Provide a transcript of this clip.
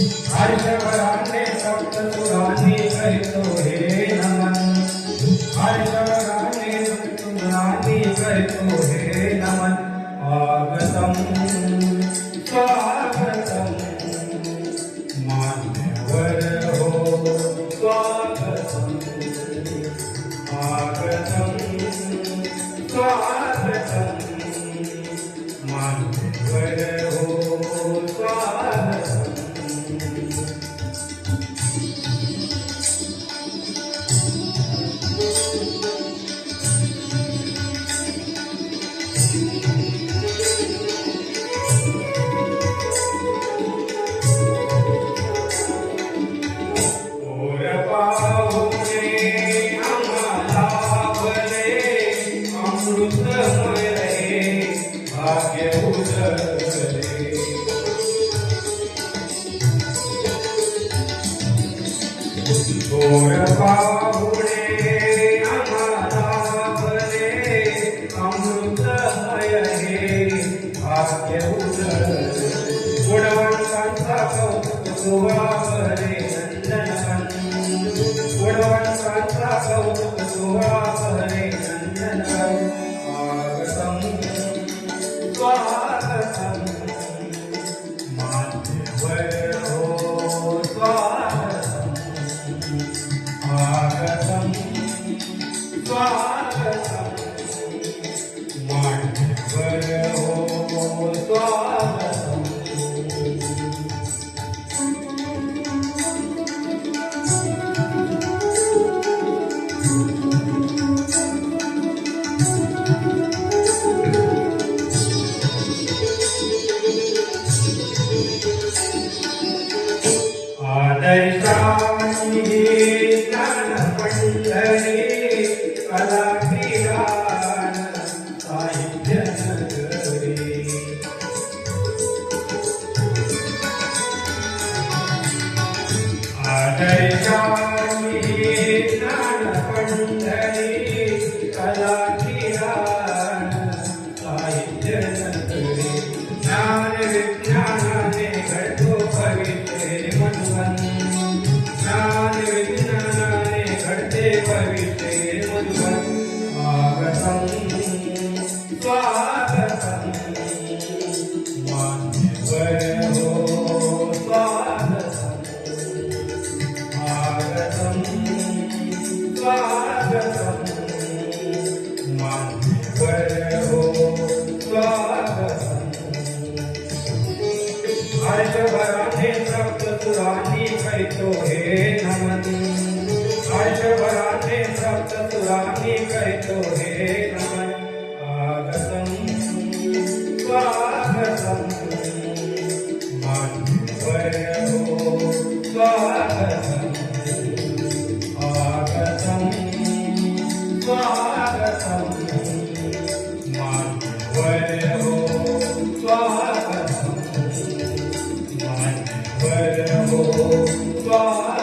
हर्षवराने सप्तसुराने करितो हे नमन हर्षवराने सप्तसुराने करितो हे नमन आगतम स्वागतम मान्यवर हो स्वागतम आगतम स्वागतम मान्यवर हो स्वागतम गोर पाहुणे आम्हाला भले अमृतमय हे भाग्य उजळले गुणवंतांचा कौतुक सोहळा भले नंदनवन गुणवंतांचा कौतुक सोहळा भले नंदनवन स्वागतम स्वागतम मान्यवर हो स्वागतम स्वागतम स्वागतम मान्यवर हो स्वागतम आदर्शानी ज्ञानपंढरी कलाक्रीडान साहित्य नगरी आदर्शानी ज्ञानपंढरी कलाक्रीडान साहित्य नगरी ज्ञान विज्ञानाने घडतो पवित्र मधुवन ज्ञान विज्ञानाने घडते पवित्र मधुवन स्वागतम स्वागतम मान्यवर हो स्वागतम स्वागतम स्वागतम मान्यवर हो स्वागतम हर्षवराने सप्तसुराने करितो हे नमन हर्षवराने सप्तसुराने करितो हे नमन आगतम स्वागतम मान्यवर हो स्वागतम आगतम स्वागतम मान्यवर हो स्वागतम मान्यवर हो स्वागतम